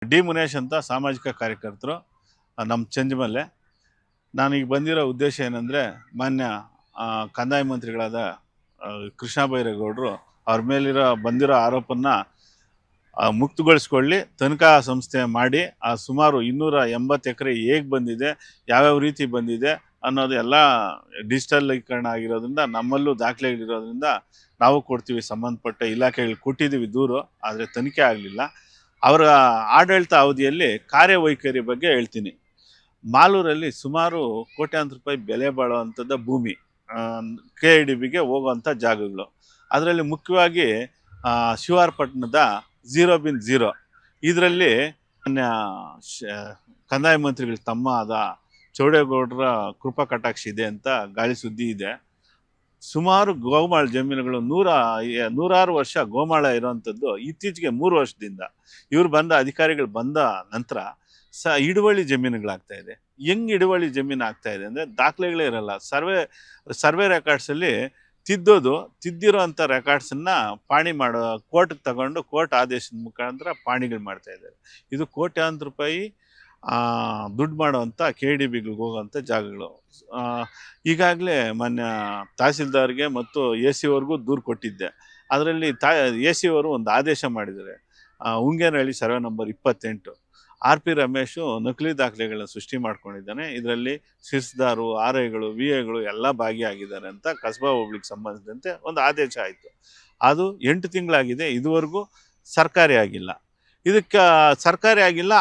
D Munesh ಅಂತ ಸಾಮಾಜಿಕ ಕಾರ್ಯಕರ್ತರು ನಮ್ಮ ಚಂಜಮಲ್ಲೆ. ನಾನೀಗ ಬಂದಿರೋ ಉದ್ದೇಶ ಏನಂದರೆ, ಮಾನ್ಯ ಕಂದಾಯ ಮಂತ್ರಿಗಳಾದ ಕೃಷ್ಣ ಬೈರೇಗೌಡರು ಅವ್ರ ಮೇಲಿರೋ ಬಂದಿರೋ ಆರೋಪನ ಮುಕ್ತಗೊಳಿಸ್ಕೊಳ್ಳಿ, ತನಿಖಾ ಸಂಸ್ಥೆ ಮಾಡಿ ಸುಮಾರು 280 ಎಕರೆ ಹೇಗೆ ಬಂದಿದೆ, ಯಾವ್ಯಾವ ರೀತಿ ಬಂದಿದೆ ಅನ್ನೋದು ಎಲ್ಲ ಡಿಜಿಟಲೀಕರಣ ಆಗಿರೋದ್ರಿಂದ ನಮ್ಮಲ್ಲೂ ದಾಖಲೆಗಳಿರೋದ್ರಿಂದ ನಾವು ಕೊಡ್ತೀವಿ, ಸಂಬಂಧಪಟ್ಟ ಇಲಾಖೆಗಳಿಗೆ ಕೊಟ್ಟಿದ್ದೀವಿ ದೂರು, ಆದರೆ ತನಿಖೆ ಆಗಲಿಲ್ಲ. ಅವರ ಆಡಳಿತ ಅವಧಿಯಲ್ಲಿ ಕಾರ್ಯವೈಖರಿ ಬಗ್ಗೆ ಹೇಳ್ತೀನಿ. ಮಾಲೂರಲ್ಲಿ ಸುಮಾರು ಕೋಟ್ಯಾಂತರ ರೂಪಾಯಿ ಬೆಲೆ ಬಾಳುವಂಥದ್ದು ಭೂಮಿ, KIDBಗೆ ಹೋಗುವಂಥ ಜಾಗಗಳು. ಅದರಲ್ಲಿ ಮುಖ್ಯವಾಗಿ ಶಿವಾರಪಟ್ಟಣದ 0/0 ಇದರಲ್ಲಿ ಕಂದಾಯ ಮಂತ್ರಿಗಳ ತಮ್ಮ ಆದ ಚೌಡೇಗೌಡರ ಕೃಪಾ ಕಟಾಕ್ಷ ಇದೆ ಅಂತ ಗಾಳಿ ಸುದ್ದಿ ಇದೆ. ಸುಮಾರು ಗೋಮಾಳ ಜಮೀನುಗಳು ನೂರಾರು ವರ್ಷ ಗೋಮಾಳ ಇರುವಂಥದ್ದು ಇತ್ತೀಚೆಗೆ 3 ವರ್ಷದಿಂದ ಇವ್ರು ಅಧಿಕಾರಿಗಳು ಬಂದ ನಂತರ ಹಿಡುವಳಿ ಜಮೀನುಗಳಾಗ್ತಾ ಇದೆ. ಹೆಂಗ್ ಹಿಡುವಳಿ ಜಮೀನು ಆಗ್ತಾ ಇದೆ ಅಂದರೆ, ದಾಖಲೆಗಳೇ ಇರಲ್ಲ. ಸರ್ವೆ ರೆಕಾರ್ಡ್ಸಲ್ಲಿ ತಿದ್ದಿರೋ ಅಂಥ ರೆಕಾರ್ಡ್ಸನ್ನ ಪಾಣಿ ಮಾಡೋ ಕೋರ್ಟ್ಗೆ ತಗೊಂಡು ಕೋರ್ಟ್ ಆದೇಶದ ಮುಖಾಂತರ ಪಾಣಿಗಳು ಮಾಡ್ತಾ ಇದ್ದಾರೆ. ಇದು ಕೋಟ್ಯಾಂತರ ರೂಪಾಯಿ ದುಡ್ಡು ಮಾಡುವಂಥ KIDBಗಳಿಗೆ ಹೋಗುವಂಥ ಜಾಗಗಳು. ಈಗಾಗಲೇ ಮಾನ್ಯ ತಹಸೀಲ್ದಾರ್ಗೆ ಮತ್ತು AC ಅವ್ರಿಗೂ ದೂರು ಕೊಟ್ಟಿದ್ದೆ. ಅದರಲ್ಲಿ AC ಅವರು ಒಂದು ಆದೇಶ ಮಾಡಿದ್ದಾರೆ. ಉಂಗೇನಹಳ್ಳಿ ಸರ್ವೆ ನಂಬರ್ 28 RP ರಮೇಶು ನಕಲಿ ದಾಖಲೆಗಳನ್ನ ಸೃಷ್ಟಿ ಮಾಡ್ಕೊಂಡಿದ್ದಾನೆ. ಇದರಲ್ಲಿ ಸಿರ್ಸ್ದಾರು, RIಗಳು, VIಗಳು ಎಲ್ಲ ಭಾಗಿಯಾಗಿದ್ದಾರೆ ಅಂತ ಕಸಬಾ ಹೋಬಳಿಗೆ ಸಂಬಂಧಿಸಿದಂತೆ ಒಂದು ಆದೇಶ ಆಯಿತು. ಅದು 8 ತಿಂಗಳಾಗಿದೆ, ಇದುವರೆಗೂ ಸರ್ಕಾರಿ ಆಗಿಲ್ಲ. ಇದಕ್ಕೆ ಸರ್ಕಾರಿ ಆಗಿಲ್ಲ.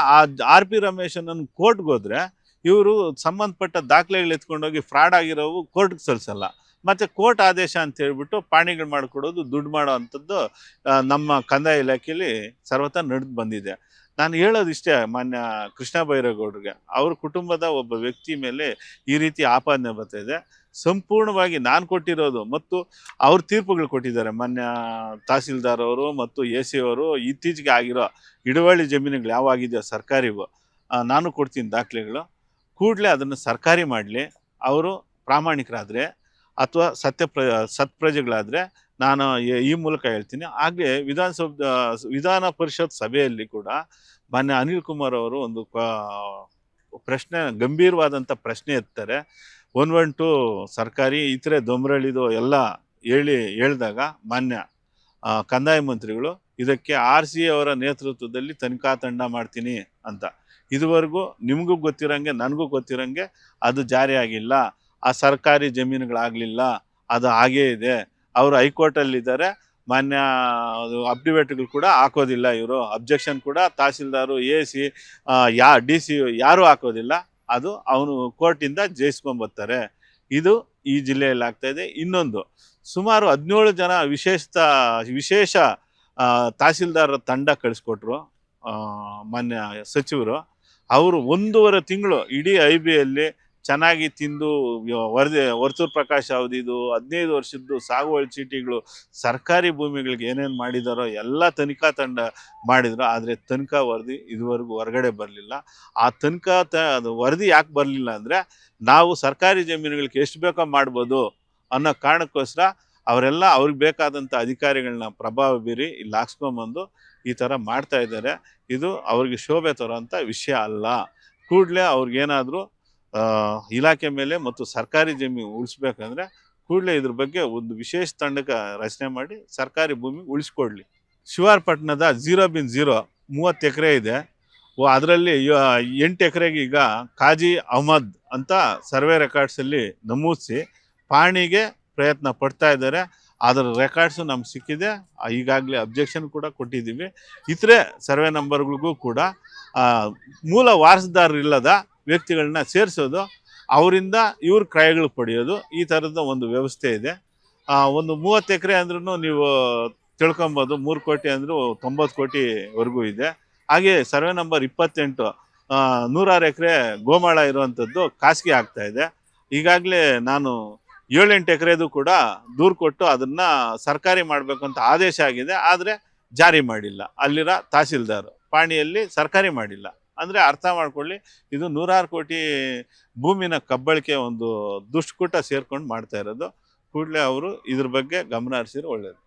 RP ರಮೇಶನನ್ನು ಕೋರ್ಟ್ಗೆ ಹೋದರೆ ಇವರು ಸಂಬಂಧಪಟ್ಟ ದಾಖಲೆಗಳು ಎತ್ಕೊಂಡೋಗಿ ಫ್ರಾಡ್ ಆಗಿರೋವು ಕೋರ್ಟ್ಗೆ ಸಲ್ಲಿಸಲ್ಲ. ಮತ್ತು ಕೋರ್ಟ್ ಆದೇಶ ಅಂತ ಹೇಳ್ಬಿಟ್ಟು ಪಾಣಿಗಳು ಮಾಡಿಕೊಡೋದು, ದುಡ್ಡು ಮಾಡೋ ಅಂಥದ್ದು ನಮ್ಮ ಕಂದಾಯ ಇಲಾಖೆಯಲ್ಲಿ ಸರ್ವತಾ ನಡೆದು ಬಂದಿದೆ. ನಾನು ಹೇಳೋದಿಷ್ಟೇ, ಮಾನ್ಯ ಕೃಷ್ಣ ಬೈರೇಗೌಡರಿಗೆ, ಅವ್ರ ಕುಟುಂಬದ ಒಬ್ಬ ವ್ಯಕ್ತಿ ಮೇಲೆ ಈ ರೀತಿ ಆಪಾದನೆ ಬರ್ತಾಯಿದೆ. ಸಂಪೂರ್ಣವಾಗಿ ನಾನು ಕೊಟ್ಟಿರೋದು ಮತ್ತು ಅವ್ರ ತೀರ್ಪುಗಳು ಕೊಟ್ಟಿದ್ದಾರೆ ಮಾನ್ಯ ತಹಸೀಲ್ದಾರ್ ಅವರು ಮತ್ತು AC ಅವರು. ಇತ್ತೀಚೆಗೆ ಆಗಿರೋ ಹಿಡುವಳಿ ಜಮೀನುಗಳು ಯಾವಾಗಿದೆಯೋ ಸರ್ಕಾರಿವು, ನಾನು ಕೊಡ್ತೀನಿ ದಾಖಲೆಗಳು. ಕೂಡಲೇ ಅದನ್ನು ಸರ್ಕಾರಿ ಮಾಡಲಿ. ಅವರು ಪ್ರಾಮಾಣಿಕರಾದರೆ ಅಥವಾ ಸತ್ಪ್ರಜೆಗಳಾದರೆ ನಾನು ಈ ಮೂಲಕ ಹೇಳ್ತೀನಿ. ಹಾಗೆ ವಿಧಾನ ಪರಿಷತ್ ಸಭೆಯಲ್ಲಿ ಕೂಡ ಮಾನ್ಯ ಅನಿಲ್ ಕುಮಾರ್ ಅವರು ಒಂದು ಪ್ರಶ್ನೆ, ಗಂಭೀರವಾದಂಥ ಪ್ರಶ್ನೆ ಎತ್ತಾರೆ. 112 ಸರ್ಕಾರಿ ಇತರೆ ದೊಂಬರಳ್ಳಿದು ಎಲ್ಲ ಹೇಳಿದಾಗ ಮಾನ್ಯ ಕಂದಾಯ ಮಂತ್ರಿಗಳು ಇದಕ್ಕೆ RCA ಅವರ ನೇತೃತ್ವದಲ್ಲಿ ತನಿಖಾ ತಂಡ ಮಾಡ್ತೀನಿ ಅಂತ. ಇದುವರೆಗೂ ನಿಮಗೂ ಗೊತ್ತಿರಂಗೆ ನನಗೂ ಗೊತ್ತಿರಂಗೆ ಅದು ಜಾರಿ ಆಗಿಲ್ಲ. ಆ ಸರ್ಕಾರಿ ಜಮೀನುಗಳಾಗಲಿಲ್ಲ, ಅದು ಹಾಗೇ ಇದೆ. ಅವರು ಹೈಕೋರ್ಟಲ್ಲಿದ್ದಾರೆ. ಮಾನ್ಯ ಅಫಿಡವಿಟ್ಗಳು ಕೂಡ ಹಾಕೋದಿಲ್ಲ ಇವರು. ಅಬ್ಜೆಕ್ಷನ್ ಕೂಡ ತಹಸೀಲ್ದಾರು, AC, DC ಯಾರೂ ಹಾಕೋದಿಲ್ಲ. ಅದು ಅವನು ಕೋರ್ಟಿಂದ ಜಯಿಸ್ಕೊಂಬರ್ತಾರೆ. ಇದು ಈ ಜಿಲ್ಲೆಯಲ್ಲಿ ಆಗ್ತಾಯಿದೆ. ಇನ್ನೊಂದು, ಸುಮಾರು 17 ಜನ ವಿಶೇಷ ತಹಸೀಲ್ದಾರರ ತಂಡ ಕಳಿಸ್ಕೊಟ್ರು ಮಾನ್ಯ ಸಚಿವರು. ಅವರು 1.5 ತಿಂಗಳು ಇಡೀ IBಯಲ್ಲಿ ಚೆನ್ನಾಗಿ ತಿಂದು ವರ್ತೂರ್ ಪ್ರಕಾಶ್ ಅವಧಿದು 15 ವರ್ಷದ್ದು ಸಾಗುವಳಿ ಚೀಟಿಗಳು, ಸರ್ಕಾರಿ ಭೂಮಿಗಳಿಗೆ ಏನೇನು ಮಾಡಿದಾರೋ ಎಲ್ಲ ತನಿಖಾ ತಂಡ ಮಾಡಿದ್ರು. ಆದರೆ ತನಿಖಾ ವರದಿ ಇದುವರೆಗೂ ಹೊರಗಡೆ ಬರಲಿಲ್ಲ. ಆ ತನಿಖಾ ವರದಿ ಯಾಕೆ ಬರಲಿಲ್ಲ ಅಂದರೆ, ನಾವು ಸರ್ಕಾರಿ ಜಮೀನುಗಳಿಗೆ ಎಷ್ಟು ಬೇಕೋ ಮಾಡ್ಬೋದು ಅನ್ನೋ ಕಾರಣಕ್ಕೋಸ್ಕರ ಅವರೆಲ್ಲ ಅವ್ರಿಗೆ ಬೇಕಾದಂಥ ಅಧಿಕಾರಿಗಳನ್ನ ಪ್ರಭಾವ ಬೀರಿ ಇಲ್ಲಿ ಹಾಕ್ಸ್ಕೊಂಬಂದು ಈ ಥರ ಮಾಡ್ತಾ ಇದ್ದಾರೆ. ಇದು ಅವ್ರಿಗೆ ಶೋಭೆ ತರೋಂಥ ವಿಷಯ ಅಲ್ಲ. ಕೂಡಲೇ ಅವ್ರಿಗೇನಾದರೂ ಇಲಾಖೆ ಮೇಲೆ ಮತ್ತು ಸರ್ಕಾರಿ ಜಮೀನು ಉಳಿಸ್ಬೇಕಂದ್ರೆ ಕೂಡಲೇ ಇದ್ರ ಬಗ್ಗೆ ಒಂದು ವಿಶೇಷ ತಂಡಕ್ಕೆ ರಚನೆ ಮಾಡಿ ಸರ್ಕಾರಿ ಭೂಮಿ ಉಳಿಸ್ಕೊಡ್ಲಿ. ಶಿವಾರಪಟ್ಟಣದ 0/0 30 ಎಕರೆ ಇದೆ. ಅದರಲ್ಲಿ 8 ಎಕರೆಗೆ ಈಗ ಕಾಜಿ ಅಹಮದ್ ಅಂತ ಸರ್ವೆ ರೆಕಾರ್ಡ್ಸಲ್ಲಿ ನಮೂದಿಸಿ ಪಾಣಿಗೆ ಪ್ರಯತ್ನ ಪಡ್ತಾ ಇದ್ದಾರೆ. ಅದರ ರೆಕಾರ್ಡ್ಸು ನಮ್ಗೆ ಸಿಕ್ಕಿದೆ. ಈಗಾಗಲೇ ಅಬ್ಜೆಕ್ಷನ್ ಕೂಡ ಕೊಟ್ಟಿದ್ದೀವಿ. ಇತರೆ ಸರ್ವೆ ನಂಬರ್ಗಳಿಗೂ ಕೂಡ ಮೂಲ ವಾರಸುದಾರರಿಲ್ಲದ ವ್ಯಕ್ತಿಗಳನ್ನ ಸೇರಿಸೋದು, ಅವರಿಂದ ಇವ್ರ ಕ್ರಯಗಳು ಪಡೆಯೋದು, ಈ ಥರದ ಒಂದು ವ್ಯವಸ್ಥೆ ಇದೆ. ಒಂದು 30 ಎಕರೆ ಅಂದ್ರೂ ನೀವು ತಿಳ್ಕೊಬೋದು, 3 ಕೋಟಿ ಅಂದರೂ 90 ಕೋಟಿವರೆಗೂ ಇದೆ. ಹಾಗೆ ಸರ್ವೆ ನಂಬರ್ 28 106 ಎಕರೆ ಗೋಮಾಳ ಇರುವಂಥದ್ದು ಖಾಸಗಿ ಆಗ್ತಾ ಇದೆ. ಈಗಾಗಲೇ ನಾನು 7-8 ಎಕರೆದು ಕೂಡ ದೂರು ಕೊಟ್ಟು ಅದನ್ನು ಸರ್ಕಾರಿ ಮಾಡಬೇಕು ಅಂತ ಆದೇಶ ಆಗಿದೆ. ಆದರೆ ಜಾರಿ ಮಾಡಿಲ್ಲ ಅಲ್ಲಿರೋ ತಹಸೀಲ್ದಾರ್. ಪಾಣಿಯಲ್ಲಿ ಸರ್ಕಾರಿ ಮಾಡಿಲ್ಲ ಅಂದರೆ ಅರ್ಥ ಮಾಡ್ಕೊಳ್ಳಿ, ಇದು 106 ಕೋಟಿ ಭೂಮಿನ ಕಬ್ಬಳಿಕೆ ಒಂದು ದುಷ್ಟಕೂಟ ಸೇರ್ಕೊಂಡು ಮಾಡ್ತಾ ಇರೋದು. ಕೂಡಲೇ ಅವರು ಇದ್ರ ಬಗ್ಗೆ ಗಮನ ಹರಿಸಿದ್ರೆ ಒಳ್ಳೆಯದು.